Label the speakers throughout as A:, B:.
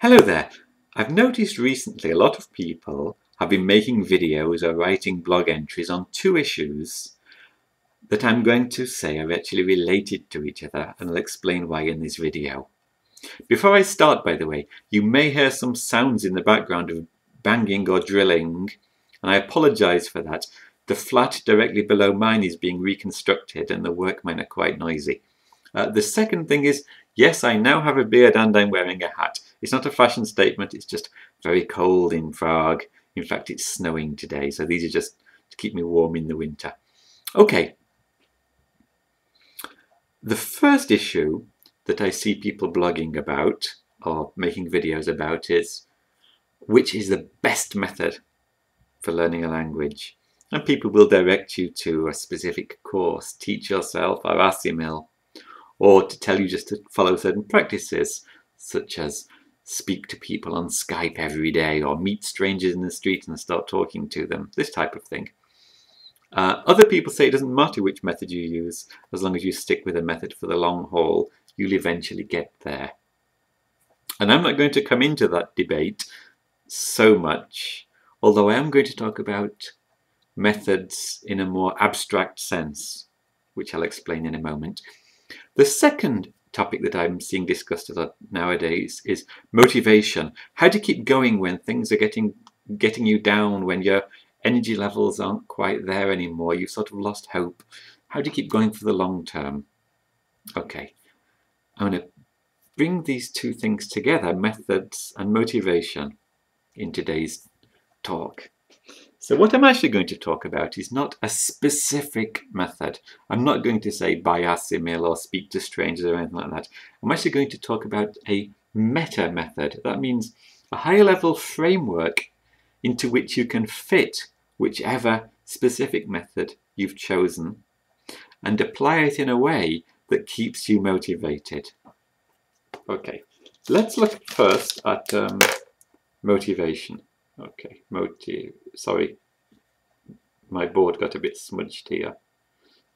A: Hello there. I've noticed recently a lot of people have been making videos or writing blog entries on two issues that I'm going to say are actually related to each other, and I'll explain why in this video. Before I start, by the way, you may hear some sounds in the background of banging or drilling, and I apologise for that. The flat directly below mine is being reconstructed and the workmen are quite noisy. The second thing is, yes, I now have a beard and I'm wearing a hat. It's not a fashion statement, it's just very cold in Prague. In fact, it's snowing today, so these are just to keep me warm in the winter. Okay. The first issue that I see people blogging about or making videos about is, which is the best method for learning a language? And people will direct you to a specific course, Teach Yourself or Assimil, or to tell you just to follow certain practices, such as speak to people on Skype every day, or meet strangers in the street and start talking to them, this type of thing. Other people say it doesn't matter which method you use, as long as you stick with a method for the long haul, you'll eventually get there. And I'm not going to come into that debate so much, although I am going to talk about methods in a more abstract sense, which I'll explain in a moment. The second topic that I'm seeing discussed a lot nowadays is motivation. How to keep going when things are getting you down, when your energy levels aren't quite there anymore, you've sort of lost hope. How do you keep going for the long term? Okay, I'm going to bring these two things together, methods and motivation, in today's talk. So what I'm actually going to talk about is not a specific method. I'm not going to say buy Assimil or speak to strangers or anything like that. I'm actually going to talk about a meta method. That means a higher level framework into which you can fit whichever specific method you've chosen and apply it in a way that keeps you motivated. Okay, let's look first at motivation. Okay, sorry, my board got a bit smudged here.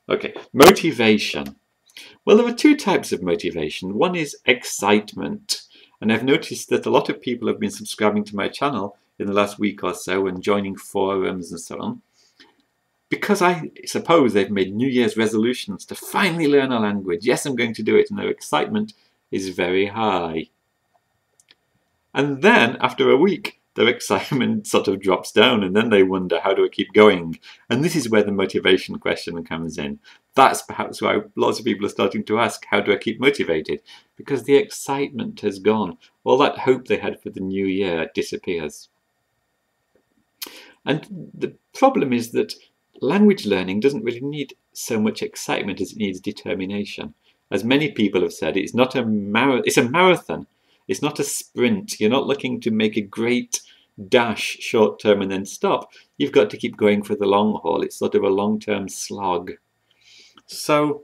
A: Okay, motivation. Well, there are two types of motivation. One is excitement, and I've noticed that a lot of people have been subscribing to my channel in the last week or so and joining forums and so on, because I suppose they've made New Year's resolutions to finally learn a language. Yes, I'm going to do it, and their excitement is very high. And then, after a week, their excitement sort of drops down, and then they wonder, how do I keep going? And this is where the motivation question comes in. That's perhaps why lots of people are starting to ask, how do I keep motivated? Because the excitement has gone. All that hope they had for the new year disappears. And the problem is that language learning doesn't really need so much excitement as it needs determination. As many people have said, it's not a it's a marathon. It's not a sprint. You're not looking to make a great dash short term and then stop. You've got to keep going for the long haul. It's sort of a long-term slog. So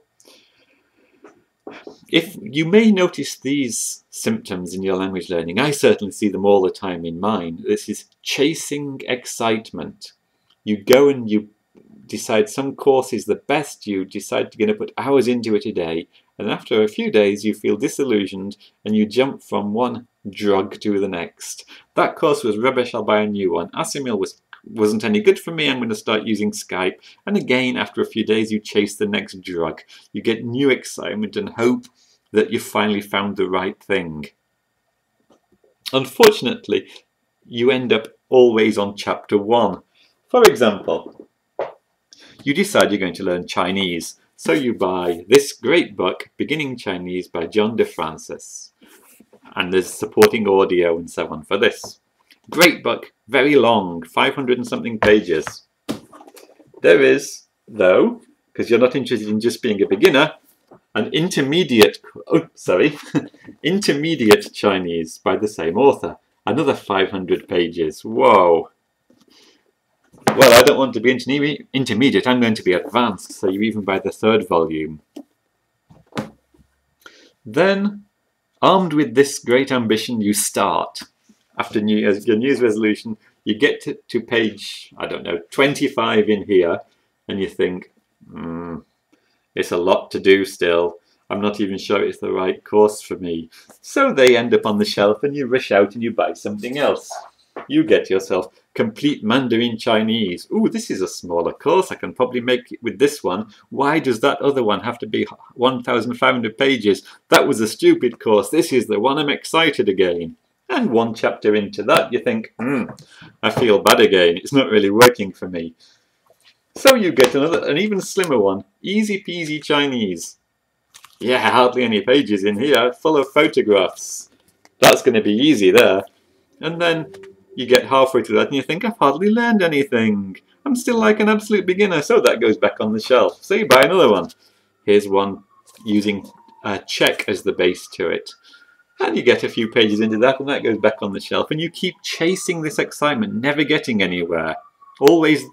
A: if you may notice these symptoms in your language learning, I certainly see them all the time in mine. This is chasing excitement. You go and you decide some course is the best, you decide you're going to put hours into it a day, and after a few days you feel disillusioned and you jump from one drug to the next. That course was rubbish, I'll buy a new one. Assimil wasn't any good for me, I'm going to start using Skype. And again, after a few days you chase the next drug. You get new excitement and hope that you've finally found the right thing. Unfortunately, you end up always on chapter 1. For example, you decide you're going to learn Chinese, so you buy this great book, Beginning Chinese by John DeFrancis. And there's supporting audio and so on for this. Great book, very long, 500 and something pages. There is, though, because you're not interested in just being a beginner, an intermediate, intermediate Chinese by the same author. Another 500 pages. Whoa. Well, I don't want to be intermediate, I'm going to be advanced, so you even buy the third volume. Then, armed with this great ambition, you start. After your New Year's resolution, you get to page, I don't know, 25 in here, and you think, it's a lot to do still. I'm not even sure it's the right course for me. So they end up on the shelf and you rush out and you buy something else. You get yourself Complete Mandarin Chinese. Ooh, this is a smaller course. I can probably make it with this one. Why does that other one have to be 1,500 pages? That was a stupid course. This is the one I'm excited again. And one chapter into that, you think, I feel bad again. It's not really working for me. So you get an even slimmer one. Easy peasy Chinese. Yeah, hardly any pages in here, full of photographs. That's going to be easy there. And then you get halfway through that and you think, I've hardly learned anything. I'm still like an absolute beginner. So that goes back on the shelf. So you buy another one. Here's one using Czech as the base to it. And you get a few pages into that and that goes back on the shelf. And you keep chasing this excitement, never getting anywhere. Always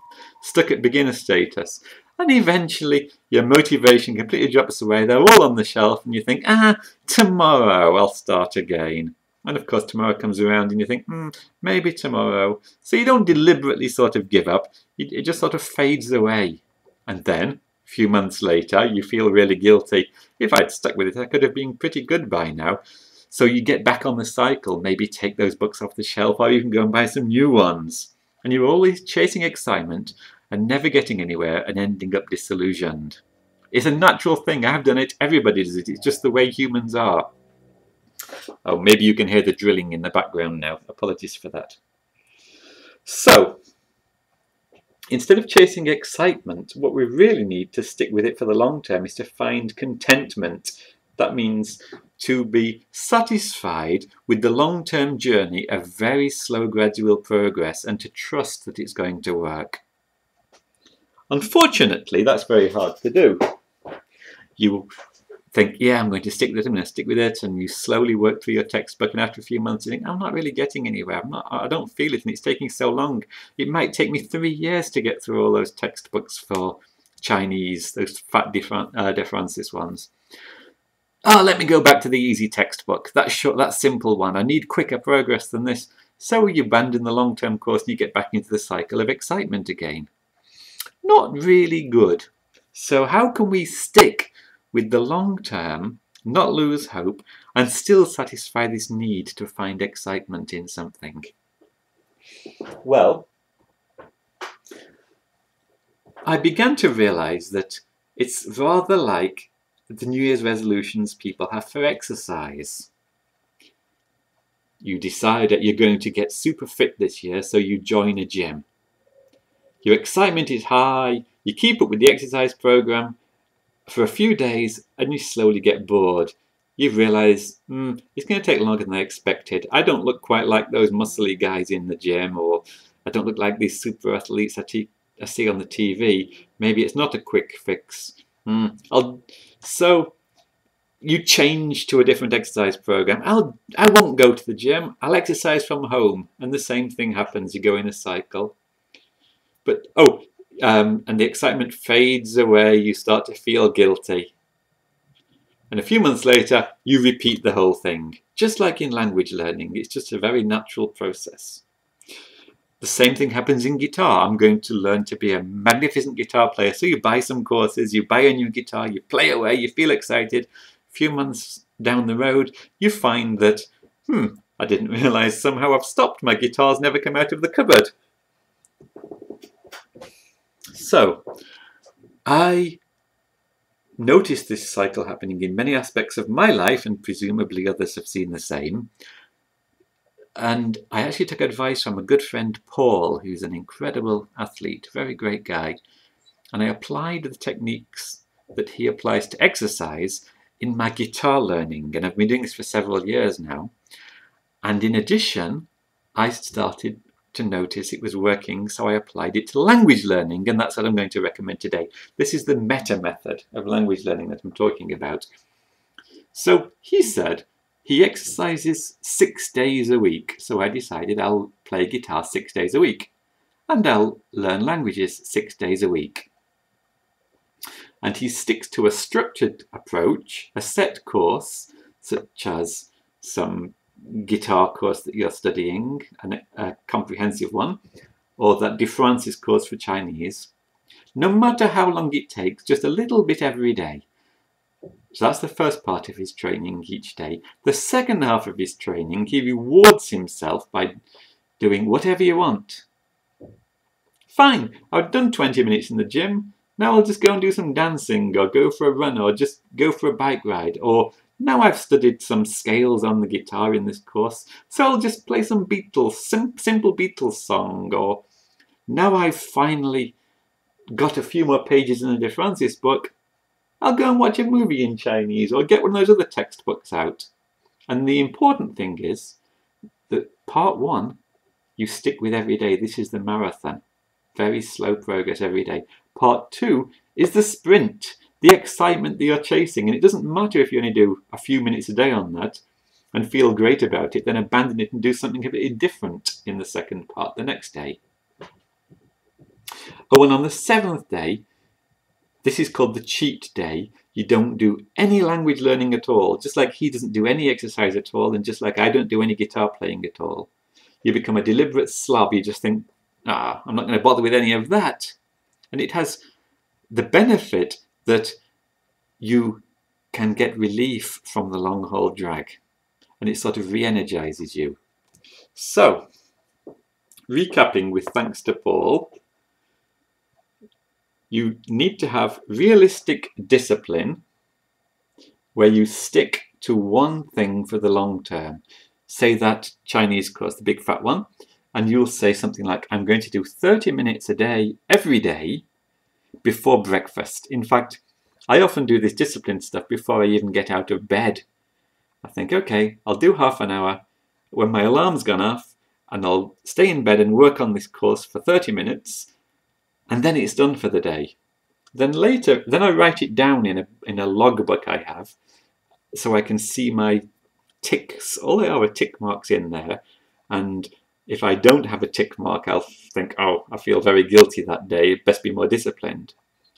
A: stuck at beginner status. And eventually your motivation completely drops away. They're all on the shelf and you think, tomorrow I'll start again. And of course tomorrow comes around and you think, maybe tomorrow. So you don't deliberately sort of give up. It just sort of fades away. And then, a few months later, you feel really guilty. If I'd stuck with it, I could have been pretty good by now. So you get back on the cycle, maybe take those books off the shelf or even go and buy some new ones. And you're always chasing excitement and never getting anywhere and ending up disillusioned. It's a natural thing. I've done it. Everybody does it. It's just the way humans are. Oh, maybe you can hear the drilling in the background now. Apologies for that. So, instead of chasing excitement, what we really need to stick with it for the long term is to find contentment. That means to be satisfied with the long-term journey of very slow gradual progress and to trust that it's going to work. Unfortunately, that's very hard to do. You think, yeah, I'm going to stick with it, I'm going to stick with it, and you slowly work through your textbook, and after a few months you think, I'm not really getting anywhere, I don't feel it, and it's taking so long. It might take me 3 years to get through all those textbooks for Chinese, those fat de Francis ones. Let me go back to the easy textbook, that short, that simple one. I need quicker progress than this. So you abandon the long-term course and you get back into the cycle of excitement again. Not really good. So how can we stick with the long term, not lose hope, and still satisfy this need to find excitement in something? Well, I began to realise that it's rather like the New Year's resolutions people have for exercise. You decide that you're going to get super fit this year, so you join a gym. Your excitement is high, you keep up with the exercise program for a few days and you slowly get bored. You realise, it's going to take longer than I expected. I don't look quite like those muscly guys in the gym, or I don't look like these super athletes I see on the TV. Maybe it's not a quick fix. So you change to a different exercise program. I won't go to the gym. I'll exercise from home. And the same thing happens. You go in a cycle. But, and the excitement fades away. You start to feel guilty. And a few months later, you repeat the whole thing. Just like in language learning, it's just a very natural process. The same thing happens in guitar. I'm going to learn to be a magnificent guitar player. So you buy some courses, you buy a new guitar, you play away, you feel excited. A few months down the road, you find that, I didn't realise somehow I've stopped. My guitar's never come out of the cupboard. So, I noticed this cycle happening in many aspects of my life, and presumably others have seen the same. And I actually took advice from a good friend, Paul, who's an incredible athlete, very great guy. And I applied the techniques that he applies to exercise in my guitar learning. And I've been doing this for several years now. And in addition, I started to notice it was working, so I applied it to language learning, and that's what I'm going to recommend today. This is the meta method of language learning that I'm talking about. So he said he exercises 6 days a week, so I decided I'll play guitar 6 days a week, and I'll learn languages 6 days a week. And he sticks to a structured approach, a set course, such as some guitar course that you're studying, a comprehensive one, or that de Francis course for Chinese. No matter how long it takes, just a little bit every day. So that's the first part of his training each day. The second half of his training, he rewards himself by doing whatever you want. Fine, I've done 20 minutes in the gym. Now I'll just go and do some dancing, or go for a run, or just go for a bike ride. Or now I've studied some scales on the guitar in this course, so I'll just play some Beatles, simple Beatles song. Or now I've finally got a few more pages in the De Francis book, I'll go and watch a movie in Chinese, or get one of those other textbooks out. And the important thing is that part one, you stick with every day. This is the marathon. Very slow progress every day. Part two is the sprint, the excitement that you're chasing. And it doesn't matter if you only do a few minutes a day on that and feel great about it, then abandon it and do something a bit different in the second part the next day. Oh, and on the 7th day, this is called the cheat day. You don't do any language learning at all, just like he doesn't do any exercise at all, and just like I don't do any guitar playing at all. You become a deliberate slob. You just think, I'm not going to bother with any of that. And it has the benefit that you can get relief from the long haul drag, and it sort of re-energizes you. So, recapping with thanks to Paul, you need to have realistic discipline where you stick to one thing for the long term. Say that Chinese course, the big fat one, and you'll say something like, I'm going to do 30 minutes a day, every day, before breakfast. In fact, I often do this discipline stuff before I even get out of bed. I think, okay, I'll do half an hour when my alarm's gone off, and I'll stay in bed and work on this course for 30 minutes, and then it's done for the day. Then later, I write it down in a logbook I have, so I can see my ticks. All there are tick marks in there, and if I don't have a tick mark, I'll think, oh, I feel very guilty that day, best be more disciplined.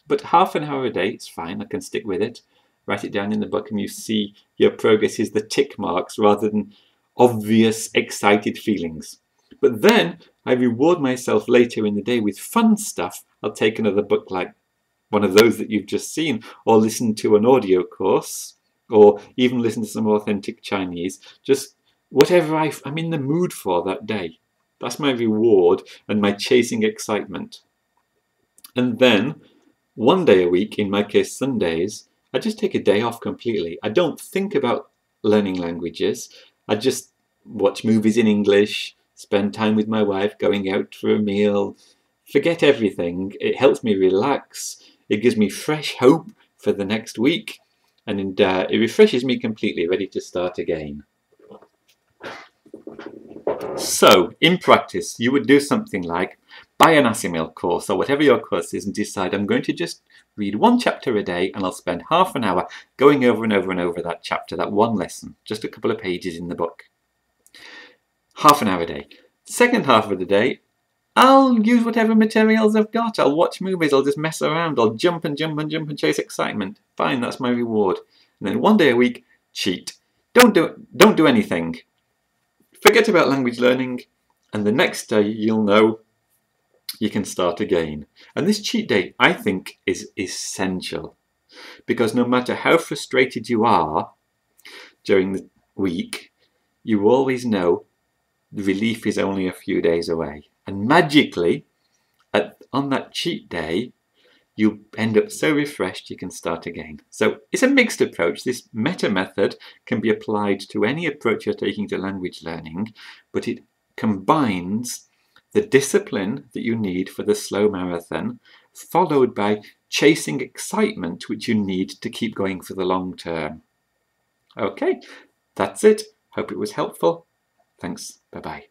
A: But half an hour a day, it's fine, I can stick with it. Write it down in the book and you see your progress is the tick marks rather than obvious excited feelings. But then I reward myself later in the day with fun stuff. I'll take another book like one of those that you've just seen, or listen to an audio course, or even listen to some authentic Chinese, just whatever I'm in the mood for that day. That's my reward and my chasing excitement. And then one day a week, in my case Sundays, I just take a day off completely. I don't think about learning languages. I just watch movies in English, spend time with my wife, going out for a meal, forget everything. It helps me relax. It gives me fresh hope for the next week, and it refreshes me completely, ready to start again. So, in practice, you would do something like buy an Asimil course or whatever your course is and decide I'm going to just read one chapter a day and I'll spend half an hour going over and over and over that chapter, that one lesson, just a couple of pages in the book. Half an hour a day. Second half of the day, I'll use whatever materials I've got. I'll watch movies, I'll just mess around, I'll jump and jump and jump and chase excitement. Fine, that's my reward. And then one day a week, cheat. Don't do anything. Forget about language learning, and the next day you'll know you can start again. And this cheat day, I think, is essential, because no matter how frustrated you are during the week, you always know the relief is only a few days away. And magically, on that cheat day, you end up so refreshed you can start again. So it's a mixed approach. This meta method can be applied to any approach you're taking to language learning, but it combines the discipline that you need for the slow marathon, followed by chasing excitement, which you need to keep going for the long term. Okay, that's it. Hope it was helpful. Thanks. Bye-bye.